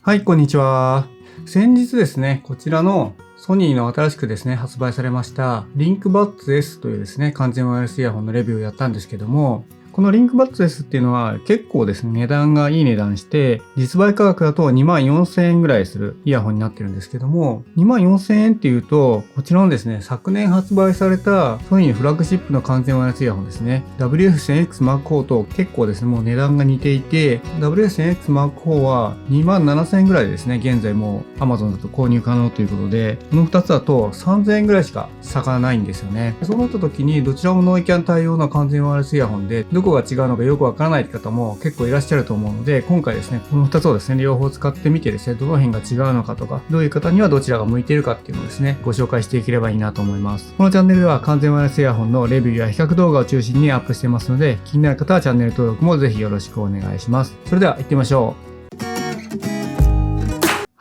はい、こんにちは。先日ですね、こちらのソニーの新しくですね、発売されました LinkBuds S というですね、完全ワイヤレスイヤホンのレビューをやったんですけども、この LinkBuds S っていうのは結構ですね、値段がいい値段して、実売価格だと24,000円ぐらいするイヤホンになってるんですけども、24,000円っていうと、こちらのですね、昨年発売されたソニーのフラッグシップの完全ワイヤレスイヤホンですね、WF1000X Mark IV と結構ですね、もう値段が似ていて、WF1000X Mark IV は27,000円ぐらいでですね、現在もう Amazon だと購入可能ということで、この2つだと3,000円ぐらいしか差がないんですよね。そうなった時に、どちらもノイキャン対応の完全ワイヤレスイヤホンで、どこが違うのかよくわからないって方も結構いらっしゃると思うので、今回ですね、この2つをですね、両方使ってみてですね、どの辺が違うのかとか、どういう方にはどちらが向いているかっていうのをですね、ご紹介していければいいなと思います。このチャンネルでは完全ワイヤレスイヤホンのレビューや比較動画を中心にアップしていますので、気になる方はチャンネル登録もぜひよろしくお願いします。それでは行ってみましょう。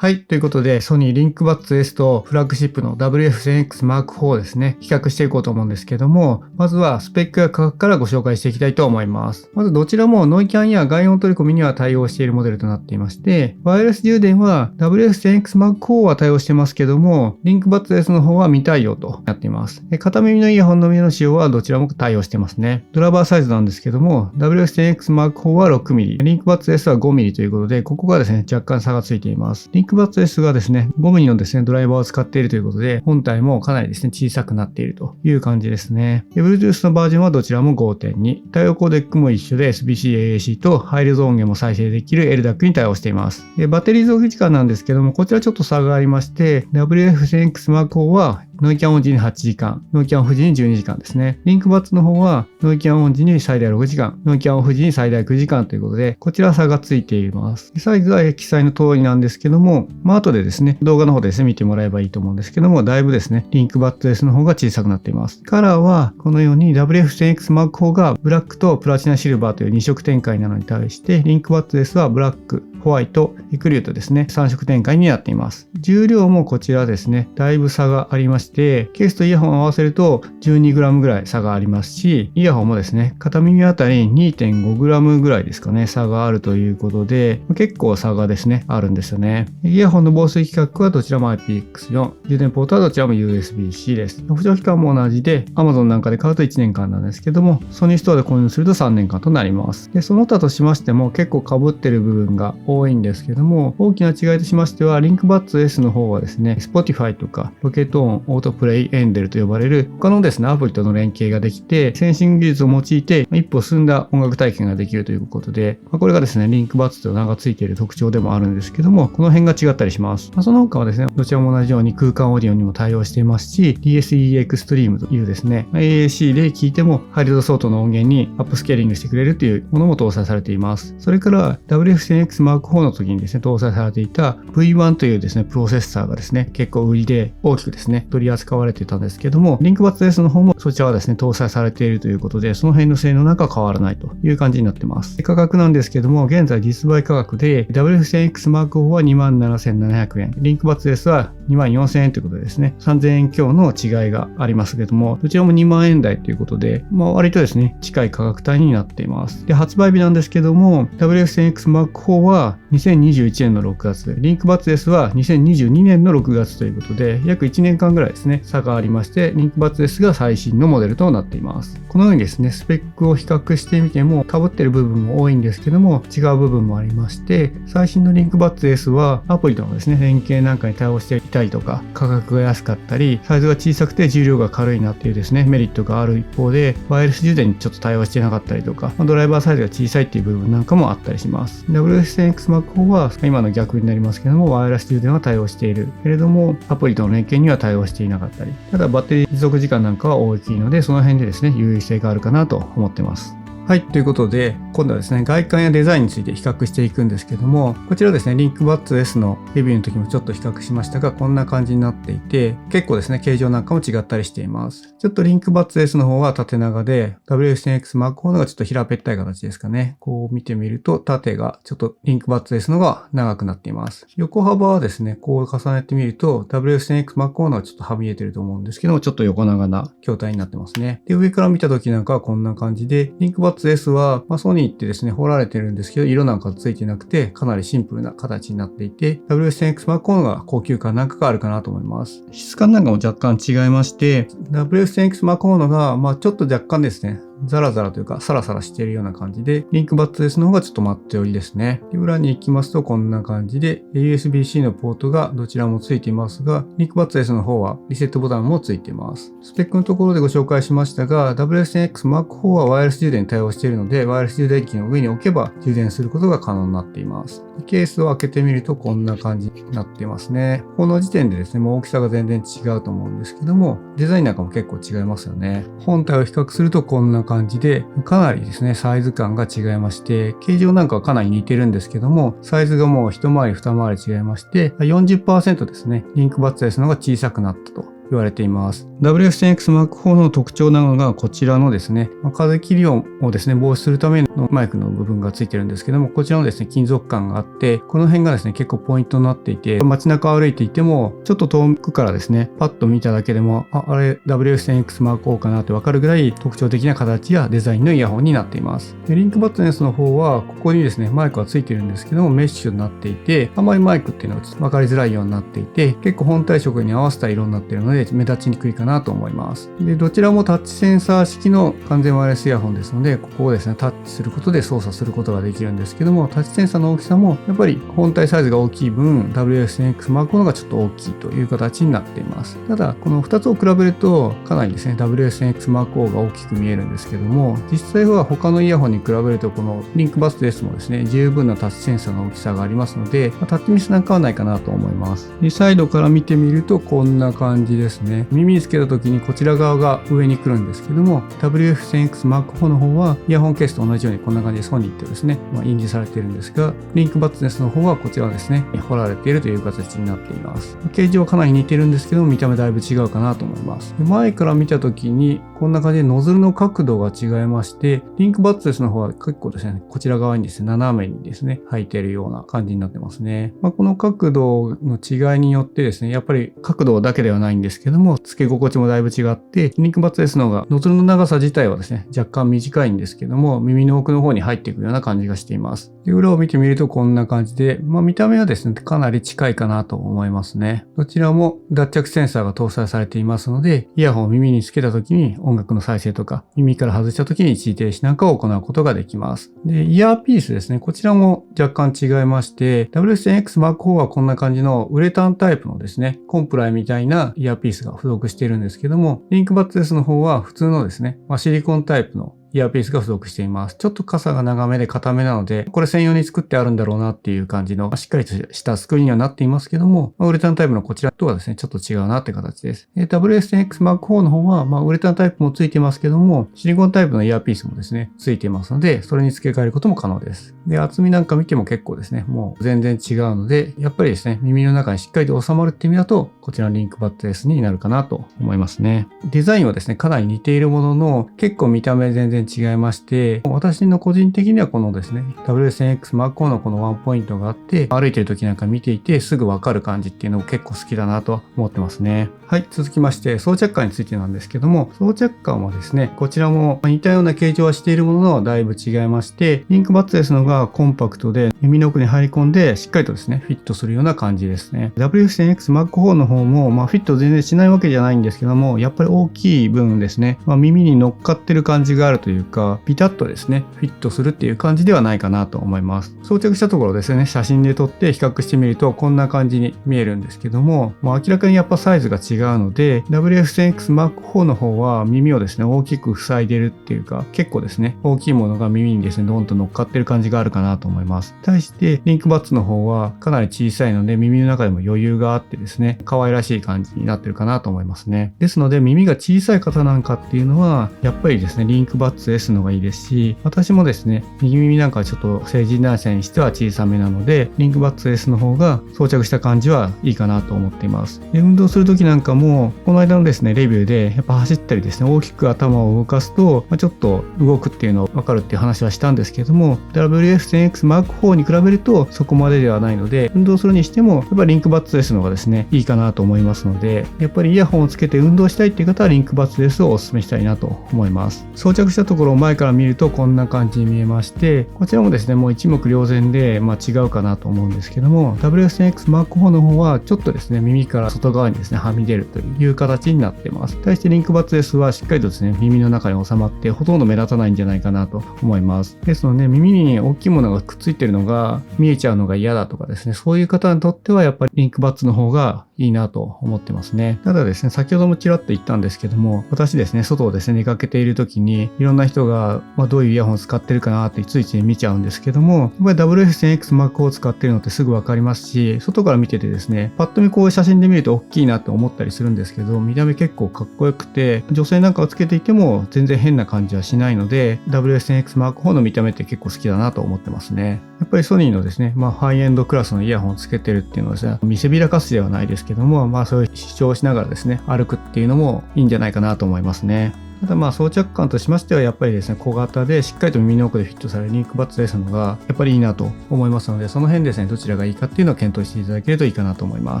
はい。ということで、ソニー LinkBuds S とフラッグシップの WF1000X Mark IV ですね、比較していこうと思うんですけども、まずはスペックや価格からご紹介していきたいと思います。まずどちらもノイキャンや外音取り込みには対応しているモデルとなっていまして、ワイヤレス充電は WF1000X Mark IV は対応してますけども、LinkBuds S の方は未対応となっています。片耳のイヤホンのみの使用はどちらも対応してますね。ドラバーサイズなんですけども、WF1000X Mark IV は 6mm、LinkBuds S は 5mm ということで、ここがですね、若干差がついています。LinkBuds S がですね、5mm のですね、ドライバーを使っているということで、本体もかなりですね、小さくなっているという感じですね。Bluetooth のバージョンはどちらも 5.2。対応コーデックも一緒で SBC-AAC とハイレゾ音源も再生できる LDAC に対応しています。バッテリー増費時間なんですけども、こちらちょっと差がありまして、WF1000X Mark IV はノイキャンオン時に8時間、ノイキャンオフ時に12時間ですね。LinkBudsの方は、ノイキャンオン時に最大6時間、ノイキャンオフ時に最大9時間ということで、こちら差がついています。サイズは記載の通りなんですけども、後でですね、動画の方でですね、見てもらえばいいと思うんですけども、だいぶですね、LinkBuds S の方が小さくなっています。カラーは、このように WF1000X Mark IV がブラックとプラチナシルバーという2色展開なのに対して、LinkBuds S はブラック、ホワイト、エクリューとですね、3色展開になっています。重量もこちらですね、だいぶ差がありまして、ケースとイヤホンを合わせると 12g ぐらい差がありますし、イヤホンもですね、片耳あたり 2.5g ぐらいですかね、差があるということで、結構差がですね、あるんですよね。イヤホンの防水規格はどちらも IPX4、充電ポートはどちらも USB-C です。保証期間も同じで、Amazon なんかで買うと1年間なんですけども、ソニーストアで購入すると3年間となります。で、その他としましても結構被ってる部分が多いんですけども、大きな違いとしましては、LinkBuds S の方はですね、Spotify とか、ロケットオン、オートプレイ、エンデルと呼ばれる他のですね、アプリとの連携ができて、センシング技術を用いて一歩進んだ音楽体験ができるということで、これがですね、LinkBuds と名が付いている特徴でもあるんですけども、この辺が違ったりします。その他はですね、どちらも同じように空間オーディオにも対応していますし、DSE Extreme というですね、AAC で聴いてもハイレゾ相当の音源にアップスケーリングしてくれるというものも搭載されています。それから WF1000X Mark IV の時にですね、搭載されていた V1 というですね、プロセッサーがですね、結構売りで大きくですね、取り扱われていたんですけども、LinkBuds S の方もそちらはですね、搭載されているということで、その辺の性能なんかは変わらないという感じになっています。価格なんですけども、現在実売価格で WF1000X Mark IV は 27,700 円、LinkBuds S は 24,000 円ということでですね、3,000円強の違いがありますけども、どちらも2万円台ということで、割とですね、近い価格帯になっています。で、発売日なんですけども、WF1000X Mark IV は2021年の6月、LinkBuds S は2022年の6月ということで、約1年間ぐらいですね、差がありまして、LinkBuds S が最新のモデルとなっています。このようにですね、スペックを比較してみても、被っている部分も多いんですけども、違う部分もありまして、最新の LinkBuds S はアプリとのですね、連携なんかに対応していたりとか、価格が安かったり、サイズが小さくて重量が軽いなっていうですね、メリットがある一方で、ワイヤレス充電にちょっと対応してなかったりとか、ドライバーサイズが小さいっていう部分なんかもあったりします。WF1000X Mark IV は今の逆になりますけども、ワイヤレス充電は対応しているけれども、アプリとの連携には対応していなかったり、ただバッテリー持続時間なんかは大きいので、その辺でですね、優位性があるかなと思ってます。はい。ということで、今度はですね、外観やデザインについて比較していくんですけども、こちらですね、LinkBuds S のレビューの時もちょっと比較しましたが、こんな感じになっていて、結構ですね、形状なんかも違ったりしています。ちょっと LinkBuds S の方は縦長で、WF1000X Mark IV のがちょっと平べったい形ですかね。こう見てみると、縦がちょっと LinkBuds S のが長くなっています。横幅はですね、こう重ねてみると、WF1000X Mark IV のがちょっとはみ出てると思うんですけども、ちょっと横長な筐体になってますね。で、上から見た時なんかはこんな感じで、LinkBuds ツ S は、ソニーってですね、彫られてるんですけど、色なんかついてなくて、かなりシンプルな形になっていて、WS1000X Mark IV の方が高級感なんかがあるかなと思います。質感なんかも若干違いまして、WS1000X Mark IV のが、ちょっと若干ですね、ザラザラというかサラサラしているような感じで、リンクバッツ S の方がちょっとマット寄りですね。で、裏に行きますとこんな感じで、USB-C のポートがどちらもついていますが、リンクバッツ S の方はリセットボタンもついています。スペックのところでご紹介しましたが、WS1000X Mark IV はワイヤレス充電に対応しているので、ワイヤレス充電器の上に置けば充電することが可能になっています。ケースを開けてみるとこんな感じになっていますね。この時点でですね、もう大きさが全然違うと思うんですけども、デザインなんかも結構違いますよね。本体を比較するとこんな感じで、かなりですね、サイズ感が違いまして、形状なんかはかなり似てるんですけども、サイズがもう一回り二回り違いまして、40% ですね、リンクバッツ S の方が小さくなったと言われています。WF1000X Mark IV の特徴なのがこちらのですね、風切り音をですね、防止するためのマイクの部分がついてるんですけども、こちらのですね、金属感があって、この辺がですね、結構ポイントになっていて、街中を歩いていても、ちょっと遠くからですね、パッと見ただけでも、あれ WF1000X Mark IV かなってわかるぐらい特徴的な形やデザインのイヤホンになっています。で、リンクバッツ S の方は、ここにですね、マイクがついてるんですけども、メッシュになっていて、あまりマイクっていうのは分かりづらいようになっていて、結構本体色に合わせた色になっているので、目立ちにくいかなと思います。で、どちらもタッチセンサー式の完全ワイヤレスイヤホンですので、ここをですね、タッチすることで操作することができるんですけども、タッチセンサーの大きさもやっぱり本体サイズが大きい分、WF1000X Mark IV のがちょっと大きいという形になっています。ただ、この2つを比べると、かなりですね、WF1000X Mark IV が大きく見えるんですけども、実際は他のイヤホンに比べると、このリンクバッツ S もですね、十分なタッチセンサーの大きさがありますので、タッチミスなんかはないかなと思います。で、サイドから見てみると、こんな感じですね。耳につけた時にこちら側が上に来るんですけども、WF1000X Mark IV の方はイヤホンケースと同じようにこんな感じでソニーってですね、印字されているんですが、リンクバッツ S の方はこちらですね、彫られているという形になっています。形状はかなり似てるんですけども、見た目だいぶ違うかなと思います。前から見た時にこんな感じでノズルの角度が違いまして、リンクバッツ S の方は結構ですね、こちら側にですね、斜めにですね、入っているような感じになってますね。この角度の違いによってですね、やっぱり角度だけではないんですけども、付け心地もだいぶ違って、リンクバッツ S の方がノズルの長さ自体はですね、若干短いんですけども、耳の奥の方に入っていくような感じがしています。で、裏を見てみるとこんな感じで、見た目はですね、かなり近いかなと思いますね。どちらも脱着センサーが搭載されていますので、イヤホンを耳につけた時に音楽の再生とか、耳から外した時に一時停止なんかを行うことができます。で、イヤーピースですね、こちらも若干違いまして、WS1000X Mark IV はこんな感じのウレタンタイプのですね、コンプライみたいなイヤーピースが付属しているんですけども、リンクバッツ S の方は普通のですね、シリコンタイプのイヤーピースが付属しています。ちょっと傘が長めで硬めなので、これ専用に作ってあるんだろうなっていう感じの、しっかりとした作りにはなっていますけども、ウレタンタイプのこちらとはですね、ちょっと違うなって形です。WS10X Mark IV の方は、ウレタンタイプも付いてますけども、シリコンタイプのイヤーピースもですね、付いていますので、それに付け替えることも可能です。で、厚みなんか見ても結構ですね、もう全然違うので、やっぱりですね、耳の中にしっかりと収まるって意味だと、こちらのリンクバッツ S になるかなと思いますね。デザインはですね、かなり似ているものの、結構見た目全然違いまして、私の個人的にはこのですね、WS10X Mark IV のこのワンポイントがあって、歩いてる時なんか見ていてすぐわかる感じっていうのを結構好きだなと思ってますね。はい、続きまして装着感についてなんですけども、装着感はですね、こちらも似たような形状はしているもののだいぶ違いまして、リンクバッツ S のがコンパクトで耳の奥に入り込んでしっかりとですね、フィットするような感じですね。WS10X Mark IV の方もフィット全然しないわけじゃないんですけども、やっぱり大きい分ですね、耳に乗っかってる感じがあるというか、ピタッとですね、フィットするっていう感じではないかなと思います。装着したところですね、写真で撮って比較してみるとこんな感じに見えるんですけども、明らかにやっぱサイズが違うので、WF10X Mark IV の方は耳をですね、大きく塞いでるっていうか、結構ですね、大きいものが耳にですね、ドンと乗っかってる感じがあるかなと思います。対してリンクバッツの方はかなり小さいので、耳の中でも余裕があってですね、可愛らしい感じになってるかなと思いますね。ですので耳が小さい方なんかっていうのは、やっぱりですね、リンクバッツ S の方がいいですし、私もですね、右耳なんかはちょっと成人男性にしては小さめなので、リンクバッツ S の方が装着した感じはいいかなと思っています。で、運動する時なんかも、この間のですね、レビューでやっぱ走ったりですね、大きく頭を動かすと、ちょっと動くっていうの分かるっていう話はしたんですけども、WF10X Mark IV に比べるとそこまでではないので、運動するにしても、やっぱりリンクバッツ S の方がですね、いいかなと思いますので、やっぱりイヤホンをつけて運動したいっていう方はリンクバッツ S をお勧めしたいなと思います。装着したところを前から見るとこんな感じに見えまして、こちらもですねもう一目瞭然で、違うかなと思うんですけども、 WS10X Mark IV の方はちょっとですね耳から外側にですねはみ出るという形になっています。対してリンクバッツ S はしっかりとですね耳の中に収まってほとんど目立たないんじゃないかなと思います。ですので耳に大きいものがくっついてるのが見えちゃうのが嫌だとかですね、そういう方にとってはやっぱりリンクバッツの方がいいなと思ってますね。ただですね、先ほどもちらっと言ったんですけども、私ですね外をですね出かけている時にいろんな人が、どういうイヤホンを使ってるかなってついつい見ちゃうんですけども、やっぱり WS10X Mark を使ってるのってすぐわかりますし、外から見ててですねパッと見こう写真で見ると大きいなって思ったりするんですけど、見た目結構かっこよくて、女性なんかをつけていても全然変な感じはしないので、 WS10X Mark IV の見た目って結構好きだなと思ってますね。やっぱりソニーのですね、ハイエンドクラスのイヤホンをつけてるっていうのはですね、見せびらかすではないですけども、そういう主張をしながらですね歩くっていうのもいいんじゃないかなと思いますね。ただ装着感としましてはやっぱりですね小型でしっかりと耳の奥でフィットされるリンクバッツ S のがやっぱりいいなと思いますので、その辺ですねどちらがいいかっていうのを検討していただけるといいかなと思いま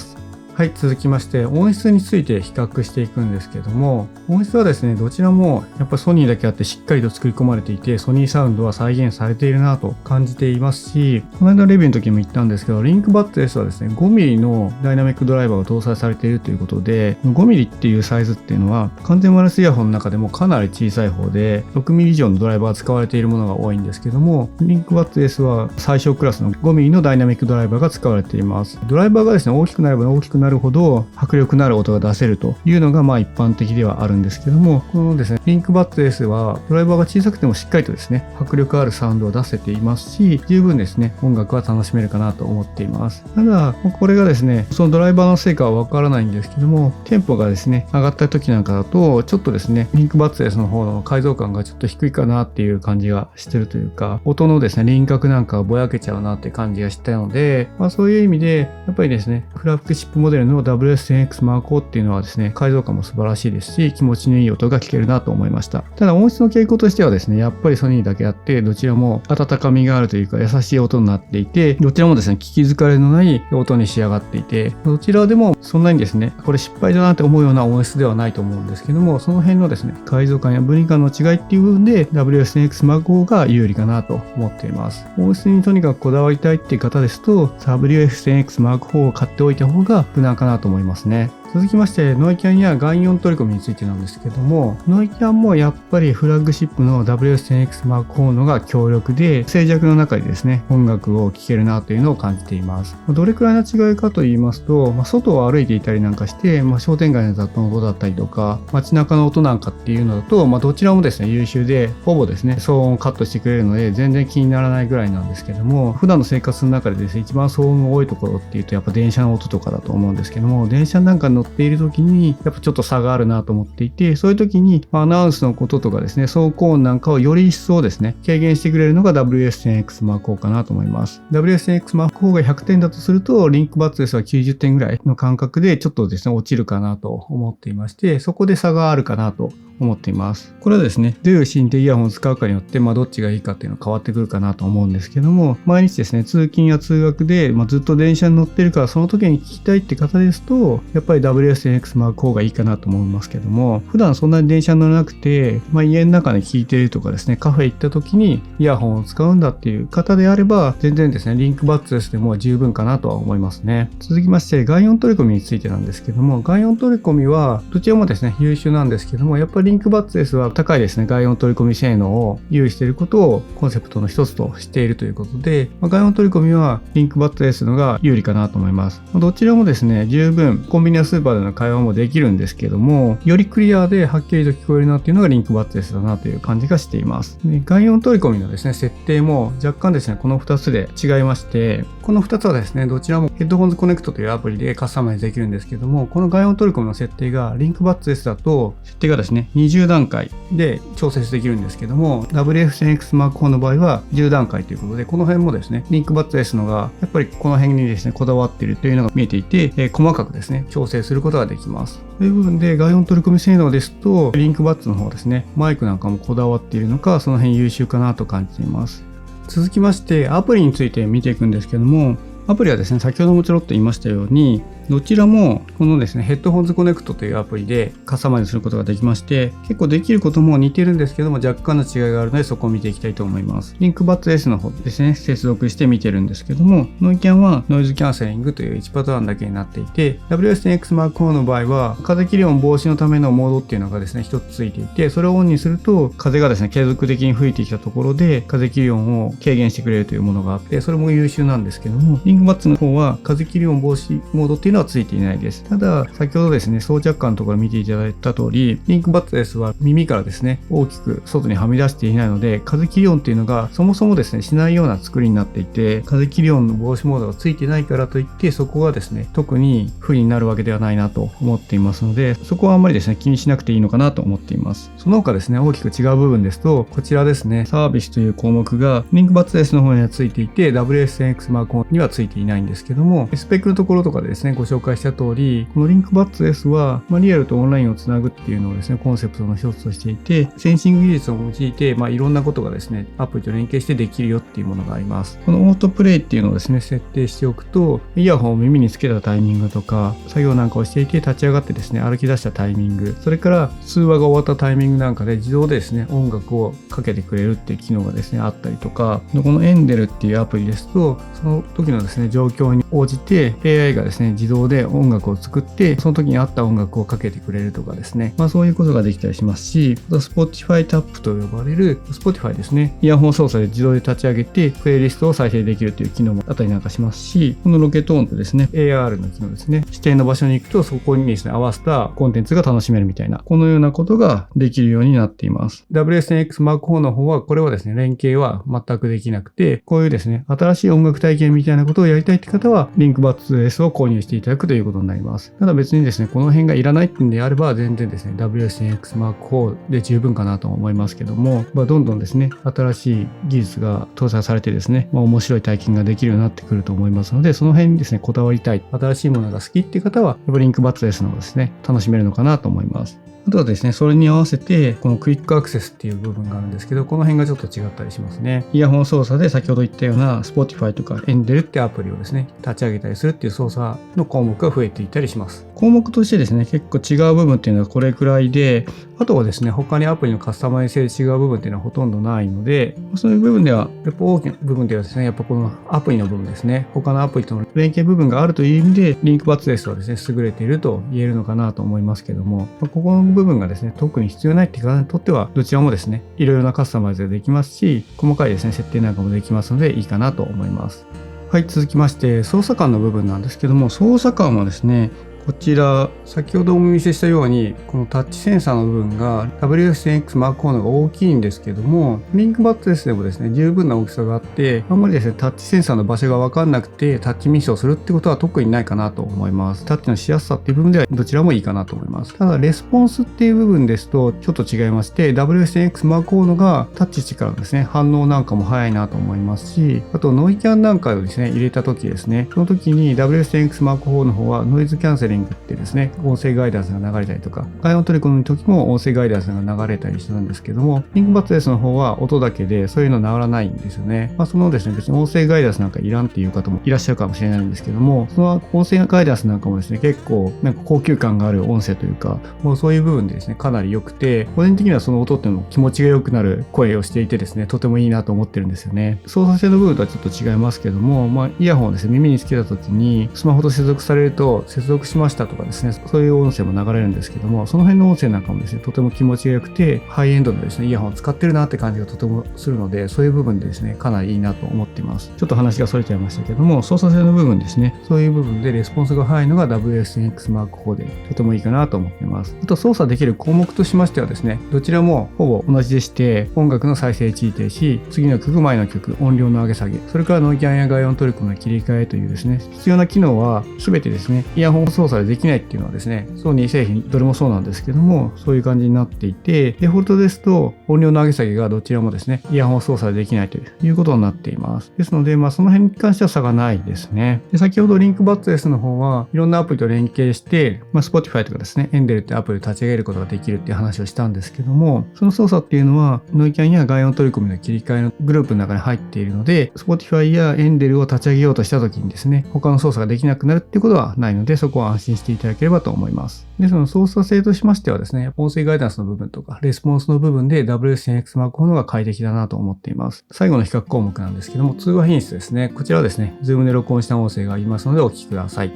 す。はい、続きまして音質について比較していくんですけども、音質はですねどちらもやっぱソニーだけあってしっかりと作り込まれていて、ソニーサウンドは再現されているなと感じていますし、この間レビューの時も言ったんですけど、リンクバッツ S はですね 5mm のダイナミックドライバーが搭載されているということで、5mm っていうサイズっていうのは完全ワイヤレスイヤホンの中でもかなり小さい方で 6mm 以上のドライバーが使われているものが多いんですけども、リンクバッツ S は最小クラスの 5mm のダイナミックドライバーが使われています。ドライバーがですね大きくなれば大きくなるほど迫力のある音が出せるというのが一般的ではあるんですけども、このですねリンクバッツ S はドライバーが小さくてもしっかりとですね迫力あるサウンドを出せていますし、十分ですね音楽は楽しめるかなと思っています。ただこれがですねそのドライバーの成果はわからないんですけども、テンポがですね上がった時なんかだとちょっとですねリンクバッツ S の方の解像感がちょっと低いかなっていう感じがしてるというか、音のですね輪郭なんかがぼやけちゃうなって感じがしたので、そういう意味でやっぱりですねフラッグシップモデルの WS10X Mark IV っていうのはですね解像感も素晴らしいですし、気持ちのいい音が聞けるなと思いました。ただ音質の傾向としてはですねやっぱりソニーだけあってどちらも温かみがあるというか優しい音になっていて、どちらもですね聞き疲れのない音に仕上がっていて、どちらでもそんなにですねこれ失敗だなって思うような音質ではないと思うんですけども、その辺のですね解像感や分離感の違いっていう部分で WS10X Mark IV が有利かなと思っています。音質にとにかくこだわりたいっていう方ですと WS10X Mark IV を買っておいた方が無難かなと思いますね。続きましてノイキャンやガンイオン取り込みについてなんですけども、ノイキャンもやっぱりフラッグシップの WS10X Mark IV のが強力で静寂の中でですね音楽を聴けるなというのを感じています。どれくらいの違いかと言いますと、外を歩いていたりなんかして、商店街の雑踏の音だったりとか街中の音なんかっていうのだと、どちらもですね優秀でほぼですね騒音をカットしてくれるので全然気にならないぐらいなんですけども、普段の生活の中でですね一番騒音が多いところっていうとやっぱ電車の音とかだと思うんですけども、電車なんか乗っている時にやっぱちょっと差があるなと思っていて、そういう時にアナウンスのこととかですね走行音なんかをより一層ですね軽減してくれるのが WS10X Mark IV かなと思います。 WS10X Mark IV が100点だとするとリンクバッツ S は90点ぐらいの感覚でちょっとですね落ちるかなと思っていまして、そこで差があるかなと思っています。これはですねどういうシーンでイヤホンを使うかによってどっちがいいかっていうのは変わってくるかなと思うんですけども、毎日ですね通勤や通学で、ずっと電車に乗ってるからその時に聞きたいって方ですとやっぱり WS10X Mark IV がいいかなと思いますけども、普段そんなに電車に乗らなくて、家の中で聞いてるとかですねカフェ行った時にイヤホンを使うんだっていう方であれば全然ですねリンクバッツ S でも十分かなとは思いますね。続きましてガンイオン取り込みについてなんですけども、ガンイオン取り込みはどちらもですね優秀なんですけども、やっぱりリンクバッツ S は高いですねガンイオン取り込み性能を有意していることをコンセプトの一つとしているということで、ガンイオン取り込みはリンクバッツ S のが有利かなと思います。どちらもですね十分コンビニやスーパーでの会話もできるんですけども、よりクリアではっきりと聞こえるなっていうのがリンクバッツ S だなという感じがしています。でガンイオン取り込みのですね設定も若干ですねこの2つで違いまして、この2つはですねどちらもヘッドホンズコネクトというアプリでカスタマイズできるんですけども、このガンイオン取り込みの設定がリンクバッツ S だと設定がですね20段階で調節できるんですけども、 WF10X Mark IV の場合は10段階ということで、この辺もですねリンクバッツ S のがやっぱりこの辺にですねこだわっているというのが見えていて、細かくですね調整することができます。という部分でガンイオン取り込み性能ですとリンクバッツの方ですねマイクなんかもこだわっているのか、その辺優秀かなと感じています。続きましてアプリについて見ていくんですけども、アプリはですね、先ほどもちょろっと言いましたように、どちらもこのですね、ヘッドホンズコネクトというアプリでカスタマイズすることができまして、結構できることも似てるんですけども、若干の違いがあるので、そこを見ていきたいと思います。リンクバッツ S の方ですね、接続して見てるんですけども、ノイキャンはノイズキャンセリングという1パターンだけになっていて、WS10X Mark IV の場合は、風切り音防止のためのモードっていうのがですね、一つついていて、それをオンにすると、風がですね、継続的に吹いてきたところで、風切り音を軽減してくれるというものがあって、それも優秀なんですけども、リンクバッツの方は、風切り音防止モードっていうのはついていないです。ただ、先ほどですね、装着感のところ見ていただいた通り、リンクバッツ S は耳からですね、大きく外にはみ出していないので、風切り音っていうのがそもそもですね、しないような作りになっていて、風切り音の防止モードがついてないからといって、そこがですね、特に不利になるわけではないなと思っていますので、そこはあんまりですね、気にしなくていいのかなと思っています。その他ですね、大きく違う部分ですと、こちらですね、サービスという項目が、リンクバッツ S の方にはついていて、WS10X Mark IV にはついていないんですけども、スペックのところとかでですね、ご紹介した通り、このリンクバッツ S は、リアルとオンラインをつなぐっていうのをですね、コンセプトの一つとしていて、センシング技術を用いて、いろんなことがですね、アプリと連携してできるよっていうものがあります。このオートプレイっていうのをですね、設定しておくと、イヤホンを耳につけたタイミングとか、作業なんかをしていて立ち上がってですね、歩き出したタイミング、それから通話が終わったタイミングなんかで自動でですね、音楽をかけてくれるっていう機能がですね、あったりとか、このエンデルっていうアプリですと、その時のですね、状況に応じて AI がですね、自動で音楽を作って、その時に合った音楽をかけてくれるとかですね、そういうことができたりしますし、Spotify タップと呼ばれる Spotify ですね、イヤホン操作で自動で立ち上げて、プレイリストを再生できるという機能もあったりなんかしますし、このロケットオンとですね、AR の機能ですね、指定の場所に行くとそこにですね、合わせたコンテンツが楽しめるみたいな、このようなことができるようになっています。WS10X Mark IV の方は、これはですね、連携は全くできなくて、こういうですね、新しい音楽体験みたいなことをやりたいって方は、リンクバッツ S を購入していただくということになります。ただ別にですね、この辺がいらないってんであれば、全然ですね、WS10X Mark IV で十分かなと思いますけども、どんどんですね、新しい技術が搭載されてですね、面白い体験ができるようになってくると思いますので、その辺にですね、こだわりたい、新しいものが好きっていう方は、やっぱりリンクバッツ S の方ですね、楽しめるのかなと思います。あとはですね、それに合わせて、このクイックアクセスっていう部分があるんですけど、この辺がちょっと違ったりしますね。イヤホン操作で先ほど言ったような Spotify とか Endel ってアプリをですね、立ち上げたりするっていう操作の項目が増えていたりします。項目としてですね、結構違う部分っていうのはこれくらいで、あとはですね、他にアプリのカスタマイズ性で違う部分っていうのはほとんどないので、そういう部分では、やっぱ大きな部分ではですね、やっぱこのアプリの部分ですね、他のアプリとの連携部分があるという意味で、リンクバッツ S はですね、優れていると言えるのかなと思いますけども、ここの部分がですね、特に必要ないっていう方にとっては、どちらもですね、いろいろなカスタマイズができますし、細かいですね、設定なんかもできますので、いいかなと思います。はい、続きまして、操作感の部分なんですけども、操作感はですね、こちら、先ほどお見せしたように、このタッチセンサーの部分が WS10X Mark IV の方が大きいんですけども、リンクバッツ S でもですね、十分な大きさがあって、あんまりですね、タッチセンサーの場所がわかんなくて、タッチミスをするってことは特にないかなと思います。タッチのしやすさっていう部分ではどちらもいいかなと思います。ただ、レスポンスっていう部分ですと、ちょっと違いまして、WS10X Mark IV のがタッチしてからですね、反応なんかも早いなと思いますし、あとノイキャンなんかをですね、入れた時ですね、その時に WS10X Mark IV の方はノイズキャンセリングってですね、音声ガイダンスが流れたりとか、外音取り込む時も音声ガイダンスが流れたりしたんですけども、リンクバッツ S の方は音だけでそういうの直らないんですよね。そのですね、別に音声ガイダンスなんかいらんっていう方もいらっしゃるかもしれないんですけども、その音声ガイダンスなんかもですね、結構なんか高級感がある音声というか、もうそういう部分でですね、かなり良くて、個人的にはその音っていうのも気持ちが良くなる声をしていてですね、とてもいいなと思ってるんですよね。操作性の部分とはちょっと違いますけども、イヤホンをですね、耳につけた時にスマホと接続されると、接続しましたとかですね、そういう音声も流れるんですけども、その辺の音声なんかもですね、とても気持ちが良くて、ハイエンドのですね、イヤホンを使ってるなって感じがとてもするので、そういう部分でですね、かなりいいなと思っています。ちょっと話が逸れちゃいましたけども、操作性の部分ですね、そういう部分でレスポンスが早いのが WS10X Mark IV で、とてもいいかなと思っています。あと操作できる項目としましてはですね、どちらもほぼ同じでして、音楽の再生一時停止、次の曲、前の曲、音量の上げ下げ、それからノイキャンや外音取り込みの切り替えというですね、必要な機能は全てですね、イヤホン操作作でできないっていうのはですね、ソニー製品どれもそうなんですけども、そういう感じになっていて、デフォルトですと音量の上げ下げがどちらもですね、イヤホン操作でできないということになっています。ですので、その辺に関しては差がないですね。で、先ほどリンクバッツ S の方はいろんなアプリと連携して、Spotify とかですね、エンデルってアプリを立ち上げることができるっていう話をしたんですけども、その操作っていうのはノイキャンや外音取り込みの切り替えのグループの中に入っているので、Spotify やエンデルを立ち上げようとした時にですね、他の操作ができなくなるっていうことはないので、そこは安心していただければと思います。で、その操作性としましてはですね、音声ガイダンスの部分とか、レスポンスの部分で WS10X Mark の方が快適だなと思っています。最後の比較項目なんですけども、通話品質ですね。こちらはですね、Zoom で録音した音声がありますのでお聞きください。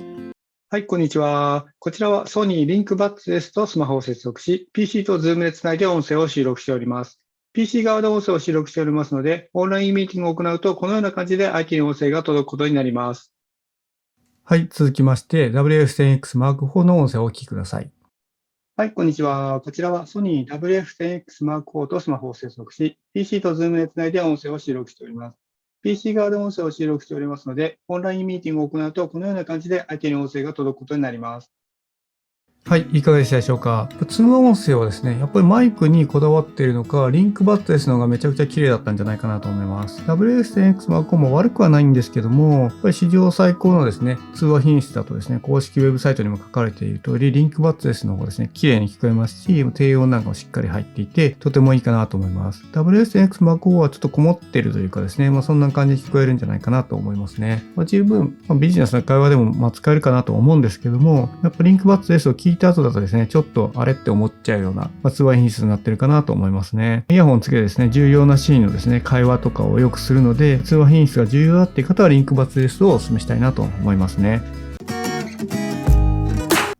はい、こんにちは。こちらはソニーリンクバッツ S とスマホを接続し、PC と Zoom でつないで音声を収録しております。PC 側で音声を収録しておりますので、オンラインミーティングを行うと、このような感じで相手に音声が届くことになります。はい、続きまして、WF10X Mark IV の音声をお聞きください。はい、こんにちは。こちらはソニー WF10X Mark IV とスマホを接続し、PC と Zoom でつないで音声を収録しております。PC 側で音声を収録しておりますので、オンラインミーティングを行うと、このような感じで相手に音声が届くことになります。はい、いかがでしたでしょうか。通話音声はですね、やっぱりマイクにこだわっているのか、リンクバット S の方がめちゃくちゃ綺麗だったんじゃないかなと思います。WS10X Mark IV も悪くはないんですけども、やっぱり史上最高のですね、通話品質だとですね、公式ウェブサイトにも書かれている通り、リンクバット S の方がですね、綺麗に聞こえますし、低音なんかもしっかり入っていて、とてもいいかなと思います。WS10X Mark IV はちょっとこもっているというかですね、そんな感じで聞こえるんじゃないかなと思いますね。十分、ビジネスの会話でも使えるかなと思うんですけども、やっぱリンクバット S を聞いた後だとですね、ちょっとあれって思っちゃうような、通話品質になってるかなと思いますね。イヤホンつけてですね、重要なシーンのですね、会話とかをよくするので、通話品質が重要だっていう方はリンクバット S をお勧めしたいなと思いますね。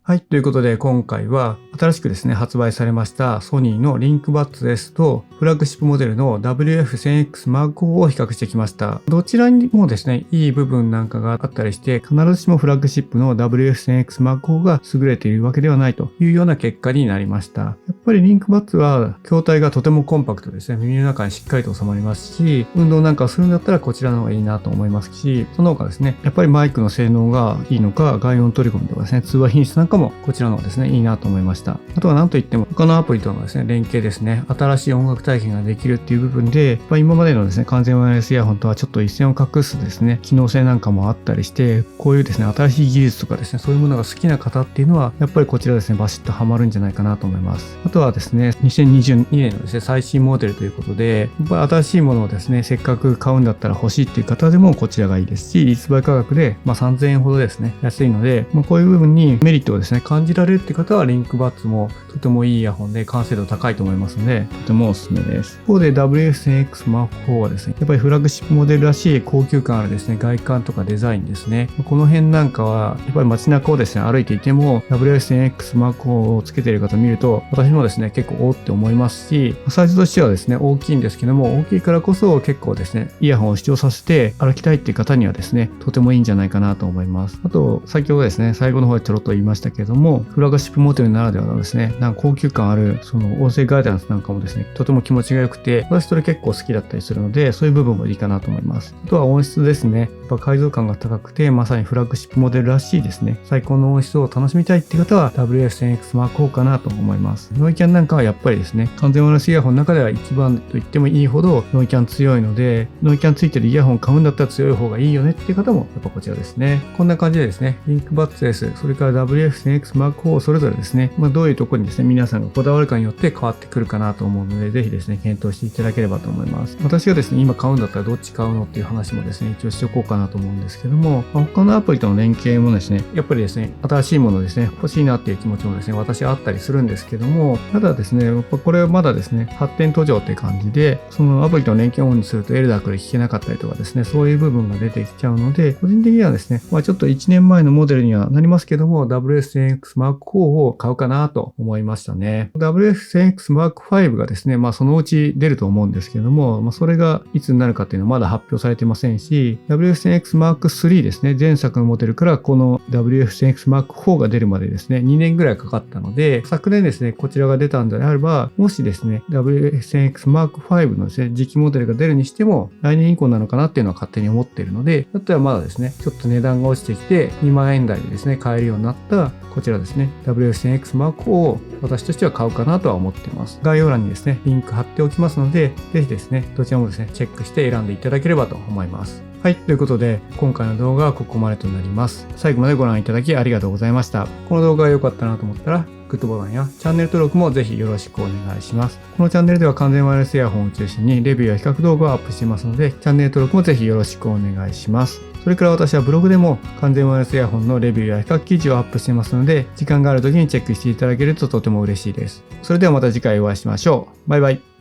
はい。ということで、今回は新しくですね、発売されましたソニーのリンクバッツ S とフラッグシップモデルの WF10X Mark IV を比較してきました。どちらにもですね、いい部分なんかがあったりして、必ずしもフラッグシップの WF10X Mark IV が優れているわけではないというような結果になりました。やっぱりリンクバッツは筐体がとてもコンパクトですね。耳の中にしっかりと収まりますし、運動なんかをするんだったらこちらの方がいいなと思いますし、その他ですね、やっぱりマイクの性能がいいのか、外音取り込みとかですね、通話品質なんかもこちらの方がですね、いいなと思いました。あとは何といっても他のアプリとのですね、連携ですね、新しい音楽体験ができるっていう部分で、今までのですね、完全ワイヤレスイヤホンとはちょっと一線を画すですね、機能性なんかもあったりして、こういうですね、新しい技術とかですね、そういうものが好きな方っていうのは、やっぱりこちらですね、バシッとハマるんじゃないかなと思います。あとはですね、2022年のですね、最新モデルということで、やっぱり新しいものをですね、せっかく買うんだったら欲しいっていう方でもこちらがいいですし、実売価格で、3000円ほどですね、安いので、こういう部分にメリットをですね、感じられるっていう方は、リンクバッツもとてもいいイヤホンで完成度高いと思いますので、とてもおすすめです。一方で WF10X Mark IV はですね、やっぱりフラッグシップモデルらしい高級感あるですね、外観とかデザインですね。この辺なんかは、やっぱり街中をですね、歩いていても、WF10X Mark IV をつけている方を見ると、私もですね、結構おって思いますし、サイズとしてはですね、大きいんですけども、大きいからこそ結構ですね、イヤホンを主張させて歩きたいっていう方にはですね、とてもいいんじゃないかなと思います。あと、先ほどですね、最後の方でちょろっと言いましたけども、フラッグシップモデルならではのですね、なんか高級感ある、その音声ガイダンスなんかもですね、とても気持ちが良くて、私それ結構好きだったりするので、そういう部分もいいかなと思います。あとは音質ですね。やっぱ解像感が高くて、まさにフラッグシップモデルらしいですね。最高の音質を楽しみたいっていう方は WF10X Mark IV かなと思います。ノイキャンなんかはやっぱりですね、完全ワイヤレスイヤホンの中では一番と言ってもいいほどノイキャン強いので、ノイキャンついてるイヤホン買うんだったら強い方がいいよねっていう方もやっぱこちらですね。こんな感じでですね、リンクバッツ S、それから WF10X Mark IV それぞれですね、どういうところにですね、皆さんがこだわるかによって変わってくるかなと思うので、ぜひですね、検討していただければと思います。私がですね、今買うんだったらどっち買うのっていう話もですね、一応しておこうかなと思うんですけども、他のアプリとの連携もですね、やっぱりですね、新しいものをですね、欲しいなっていう気持ちもですね、私はあったりするんですけども、ただですね、やっぱこれはまだですね、発展途上って感じで、そのアプリとの連携をオンにすると LDAC で聞けなかったりとかですね、そういう部分が出てきちゃうので、個人的にはですね、ちょっと1年前のモデルにはなりますけども、WS10X Mark IV を買うかなと思いましたね。WF10X Mark V がですね、そのうち出ると思うんですけども、それがいつになるかっていうのはまだ発表されてませんし、WF10X WF1000X Mark III ですね。前作のモデルからこの WF1000X Mark IV が出るまでですね、2年ぐらいかかったので、昨年ですね、こちらが出たんであれば、もしですね、WF1000X Mark V のですね、次期モデルが出るにしても、来年以降なのかなっていうのは勝手に思っているので、だったらまだですね、ちょっと値段が落ちてきて、2万円台でですね、買えるようになった、こちらですね、WF1000X Mark IV を私としては買うかなとは思っています。概要欄にですね、リンク貼っておきますので、ぜひですね、どちらもですね、チェックして選んでいただければと思います。はい。ということで、今回の動画はここまでとなります。最後までご覧いただきありがとうございました。この動画が良かったなと思ったら、グッドボタンやチャンネル登録もぜひよろしくお願いします。このチャンネルでは完全ワイヤレスイヤホンを中心にレビューや比較動画をアップしていますので、チャンネル登録もぜひよろしくお願いします。それから私はブログでも完全ワイヤレスイヤホンのレビューや比較記事をアップしていますので、時間がある時にチェックしていただけるととても嬉しいです。それではまた次回お会いしましょう。バイバイ。